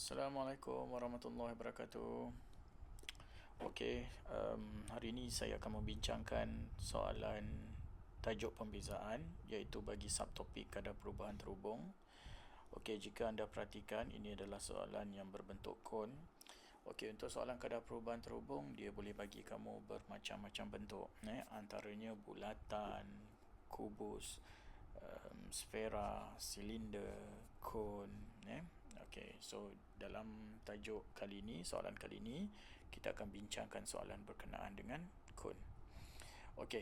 Assalamualaikum warahmatullahi wabarakatuh. Okey, hari ini saya akan membincangkan soalan tajuk pembezaan iaitu bagi subtopik kadar perubahan terhubung. Okey, jika anda perhatikan ini adalah soalan yang berbentuk kon. Okey, untuk soalan kadar perubahan terhubung dia boleh bagi kamu bermacam-macam bentuk, antaranya bulatan, kubus, sfera, silinder, kon, Okey, so dalam tajuk kali ini, soalan kali ini, kita akan bincangkan soalan berkenaan dengan kon. Okey,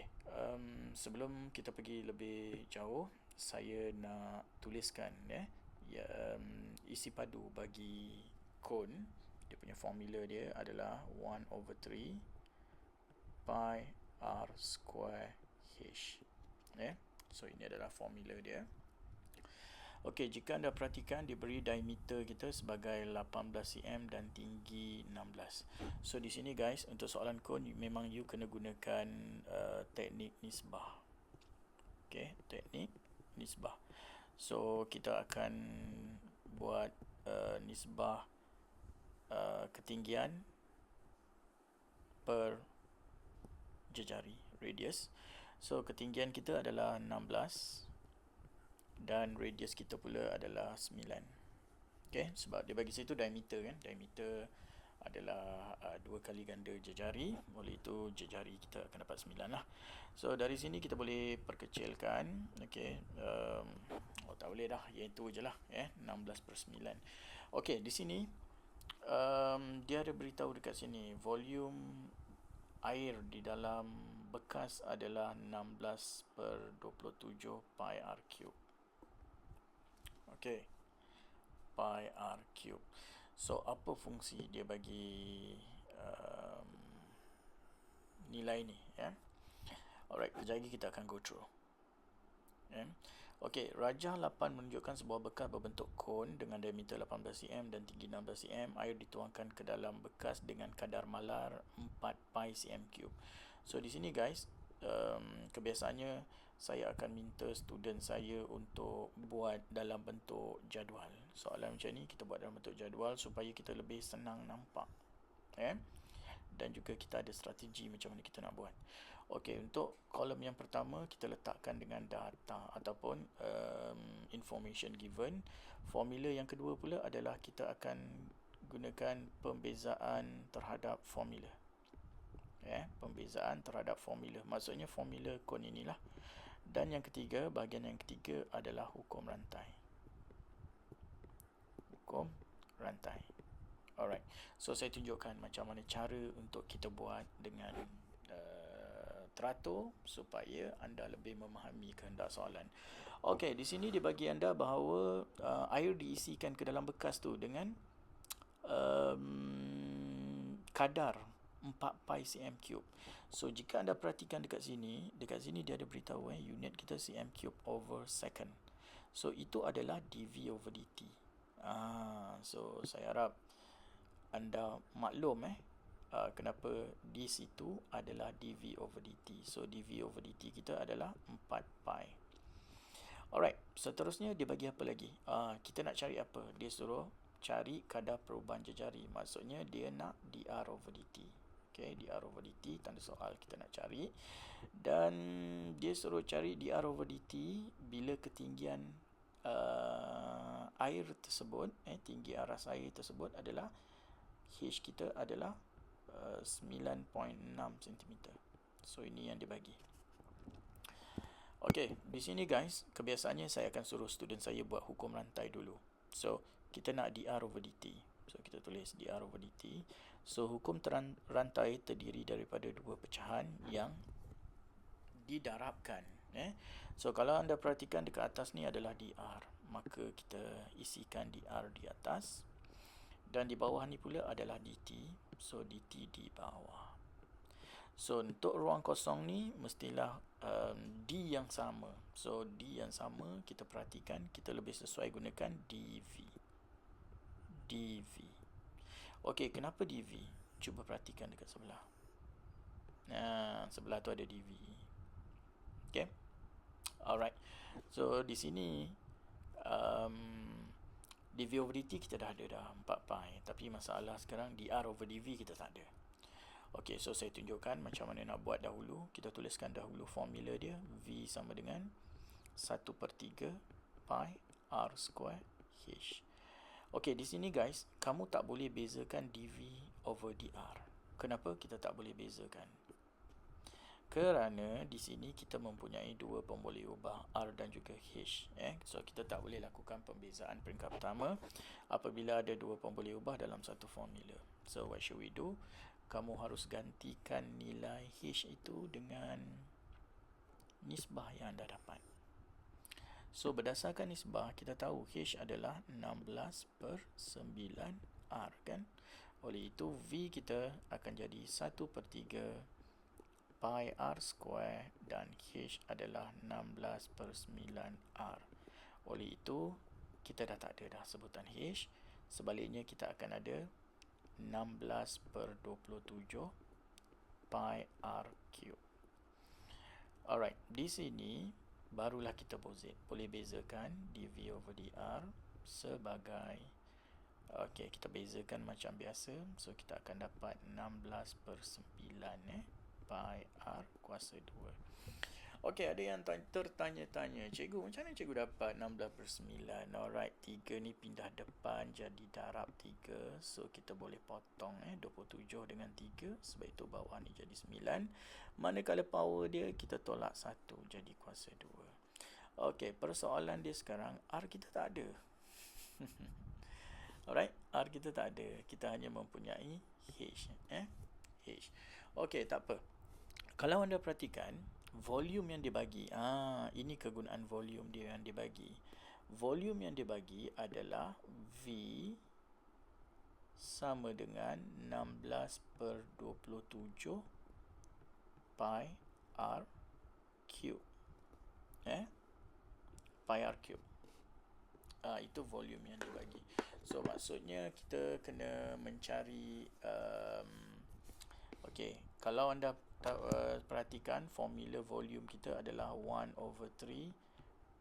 sebelum kita pergi lebih jauh, saya nak tuliskan isi padu bagi kon. Dia punya formula dia adalah 1/3 pi r square h. So ini adalah formula dia. Okey, jika anda perhatikan diberi diameter kita sebagai 18 cm dan tinggi 16. So di sini guys, untuk soalan kon memang you kena gunakan teknik nisbah. Okey, teknik nisbah. So kita akan buat nisbah ketinggian per jejari, radius. So ketinggian kita adalah 16 dan radius kita pula adalah 9. Okey, sebab dia bagi situ diameter kan. Diameter adalah 2 kali ganda jejari. Oleh itu jejari kita akan dapat 9 lah. So dari sini kita boleh perkecilkan. Okey, tak boleh dah, iaitu je lah 16/9. Okey, di sini dia ada beritahu dekat sini volume air di dalam bekas adalah 16/27 pi r cube. Okey, pi r cube. So apa fungsi dia bagi nilai ni Alright, kejap lagi kita akan go through. Okey, rajah 8 menunjukkan sebuah bekas berbentuk kon dengan diameter 18 cm dan tinggi 16 cm. Air dituangkan ke dalam bekas dengan kadar malar 4 pi cm3. So di sini guys, kebiasaannya saya akan minta student saya untuk buat dalam bentuk jadual. Soalan macam ni kita buat dalam bentuk jadual supaya kita lebih senang nampak. Dan juga kita ada strategi macam mana kita nak buat. Okey, untuk kolom yang pertama kita letakkan dengan data ataupun information given. Formula yang kedua pula adalah kita akan gunakan pembezaan terhadap formula. Pembezaan terhadap formula. Maksudnya formula kon inilah. Dan yang ketiga, bahagian yang ketiga adalah hukum rantai. Hukum rantai. Alright, so saya tunjukkan macam mana cara untuk kita buat dengan teratur supaya anda lebih memahami kehendak soalan. Okey, di sini dia bagi anda bahawa air diisikan ke dalam bekas tu dengan kadar 4 pi cm3. So jika anda perhatikan dekat sini dia ada beritahu unit kita cm3 over second. So itu adalah dV over dt. So saya harap anda maklum kenapa di situ adalah dV over dt. So dV over dt kita adalah 4 pi. Alright, seterusnya dia bagi apa lagi? Kita nak cari apa? Dia suruh cari kadar perubahan jejari. Maksudnya dia nak dr over dt. Okay, dr over dt, tanda soal kita nak cari. Dan dia suruh cari dr over dt bila ketinggian air tersebut, tinggi aras air tersebut adalah H kita adalah 9.6 cm. So ini yang dibagi. Okey, di sini guys, kebiasaannya saya akan suruh student saya buat hukum rantai dulu. So kita nak dr over dt. So kita tulis dr over dt. So hukum rantai terdiri daripada dua pecahan yang didarabkan. So kalau anda perhatikan dekat atas ni adalah dr, maka kita isikan dr di atas. Dan di bawah ni pula adalah dt. So dt di bawah. So untuk ruang kosong ni mestilah d yang sama. So d yang sama kita perhatikan, kita lebih sesuai gunakan dv. dv. Okey, kenapa dv? Cuba perhatikan dekat sebelah. Sebelah tu ada dv. Okey. Alright. So di sini dV over dt kita dah ada dah 4 pi. Tapi masalah sekarang dr over dv kita tak ada. Okey, so saya tunjukkan macam mana nak buat dahulu. Kita tuliskan dahulu formula dia. V sama dengan 1/3 pi r square h. Okey, di sini guys, kamu tak boleh bezakan dv over dr. Kenapa kita tak boleh bezakan? Kerana di sini kita mempunyai dua pemboleh ubah R dan juga H. So kita tak boleh lakukan pembezaan peringkat pertama apabila ada dua pemboleh ubah dalam satu formula. So what should we do? Kamu harus gantikan nilai H itu dengan nisbah yang anda dapat. So berdasarkan nisbah kita tahu H adalah 16/9R kan. Oleh itu V kita akan jadi 1/3 pi r square dan H adalah 16/9R. Oleh itu, kita dah tak ada dah sebutan H. Sebaliknya, kita akan ada 16/27 pi r cube. Alright, di sini barulah kita boleh bezakan dv over dr sebagai, okey, kita bezakan macam biasa. So, kita akan dapat 16/9 pi r kuasa 2. Okey, ada yang tertanya-tanya, cikgu, macam mana cikgu dapat 16/9? Alright, 3 ni pindah depan jadi darab 3. So, kita boleh potong 27 dengan 3. Sebab itu bawah ni jadi 9. Manakala power dia, kita tolak 1 jadi kuasa 2. Okey, persoalan dia sekarang, R kita tak ada. Alright, R kita tak ada. Kita hanya mempunyai H. H. Okey, tak apa. Kalau anda perhatikan, volume yang dibagi, ini kegunaan volume dia yang dibagi. Volume yang dibagi adalah V sama dengan 16/27 pi r cube. Pi r cube. Itu volume yang dibagi. So, maksudnya kita kena mencari, okey, kalau anda perhatikan formula volume kita adalah 1/3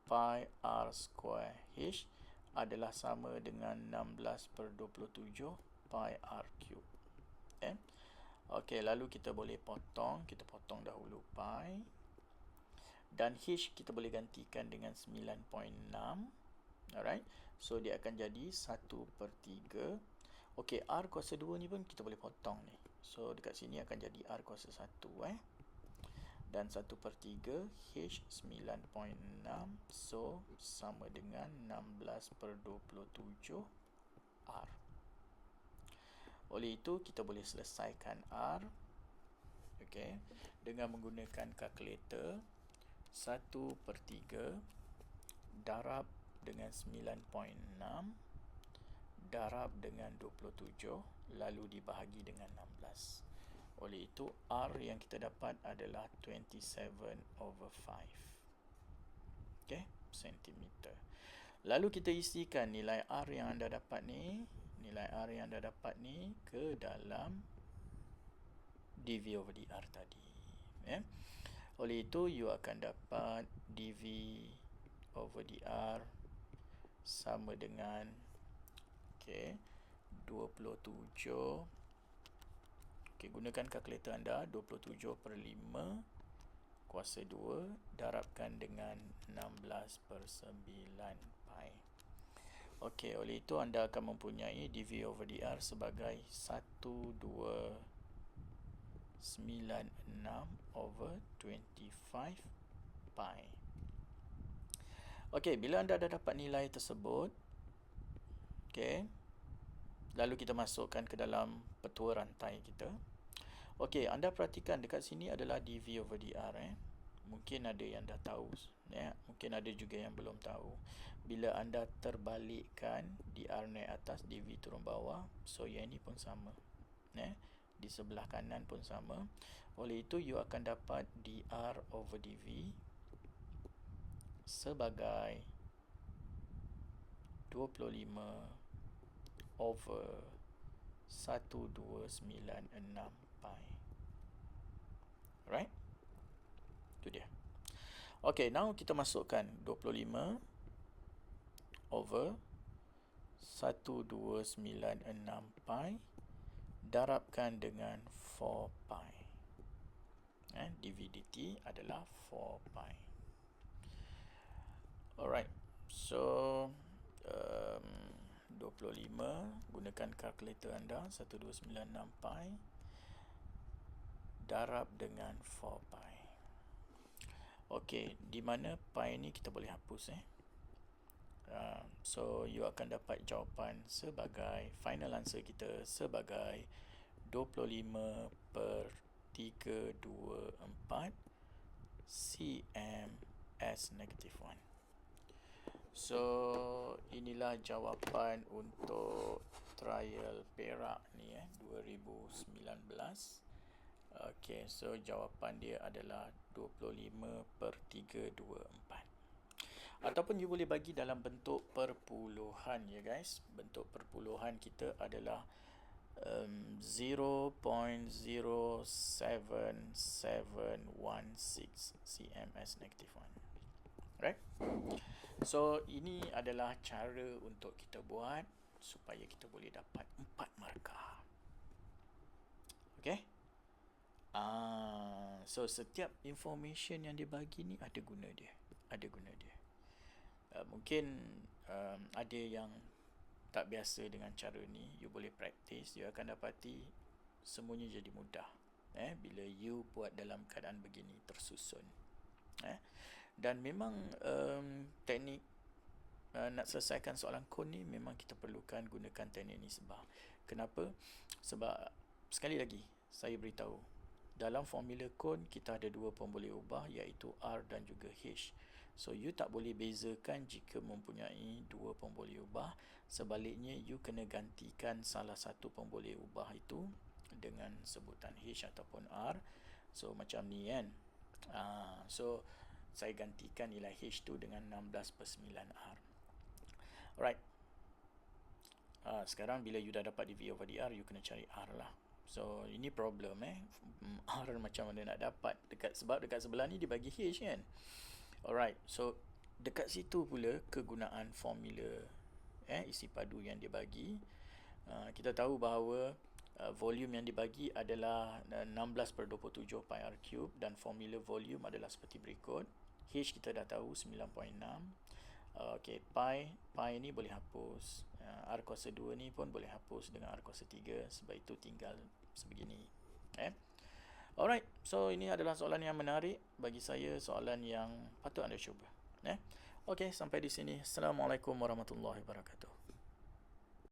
pi r square h adalah sama dengan 16/27 pi r cube. Okey, lalu kita boleh potong. Kita potong dahulu pi. Dan h kita boleh gantikan dengan 9.6. Alright. So, dia akan jadi 1/3. Okey, r kuasa 2 ni pun kita boleh potong ni. So, dekat sini akan jadi R kuasa 1. Dan 1/3 H 9.6. So, sama dengan 16/27 R. Oleh itu, kita boleh selesaikan R. Okey, dengan menggunakan kalkulator. 1/3 darab dengan 9.6 darab dengan 27 lalu dibahagi dengan 16. Oleh itu R yang kita dapat adalah 27/5. Okey, sentimeter. Lalu kita isikan nilai R yang anda dapat ni, ke dalam dV over dr tadi. Oleh itu you akan dapat dV over dr sama dengan 27. Gunakan kalkulator anda. 27/5 kuasa 2 darabkan dengan 16/9 pi. Oleh itu anda akan mempunyai dV over dr sebagai 1296/25 pi. Bila anda dah dapat nilai tersebut, lalu kita masukkan ke dalam petua rantai kita. Anda perhatikan dekat sini adalah dV over dr. Mungkin ada yang dah tahu, mungkin ada juga yang belum tahu. Bila anda terbalikkan dr naik atas, dV turun bawah, so yang ini pun sama. Di sebelah kanan pun sama. Oleh itu you akan dapat dr over dV sebagai 25 over 1296 pi. Right? Itu dia. Now kita masukkan 25 over 1296 pi darabkan dengan 4 pi. dv/dt adalah 4 pi. Alright, so 25, gunakan kalkulator anda, 1296 pi darab dengan 4 pi. Okey, di mana pi ni kita boleh hapus so you akan dapat jawapan sebagai, final answer kita sebagai 25 per 324 cm s negative 1. So inilah jawapan untuk trial Perak ni 2019. Okey, so jawapan dia adalah 25 per 324. Ataupun you boleh bagi dalam bentuk perpuluhan ya guys. Bentuk perpuluhan kita adalah 0.07716 cms negative 1. Right? So ini adalah cara untuk kita buat supaya kita boleh dapat 4 markah. Okay? So setiap information yang dia bagi ni ada guna dia. Mungkin ada yang tak biasa dengan cara ni, you boleh practice, you akan dapati semuanya jadi mudah bila you buat dalam keadaan begini tersusun. Dan memang teknik nak selesaikan soalan kon ni memang kita perlukan gunakan teknik ni. Kenapa? Sebab sekali lagi saya beritahu, dalam formula kon kita ada dua pemboleh ubah, iaitu R dan juga H. So you tak boleh bezakan jika mempunyai dua pemboleh ubah. Sebaliknya you kena gantikan salah satu pemboleh ubah itu dengan sebutan H ataupun R. So macam ni kan. So saya gantikan nilai H tu dengan 16/9R. Alright. Sekarang bila you dah dapat dv/dr, you kena cari R lah. So ini problem R macam mana nak dapat, sebab dekat sebelah ni dia bagi H kan. Alright, so dekat situ pula kegunaan formula isi padu yang dia bagi. Kita tahu bahawa volume yang dibagi adalah 16/27 pi r cube dan formula volume adalah seperti berikut. H kita dah tahu 9.6. Okey, pi ni boleh hapus. R kuasa 2 ni pun boleh hapus dengan R kuasa 3, sebab itu tinggal sebegini. Alright, so ini adalah soalan yang menarik bagi saya, soalan yang patut anda cuba. Okey, sampai di sini. Assalamualaikum warahmatullahi wabarakatuh.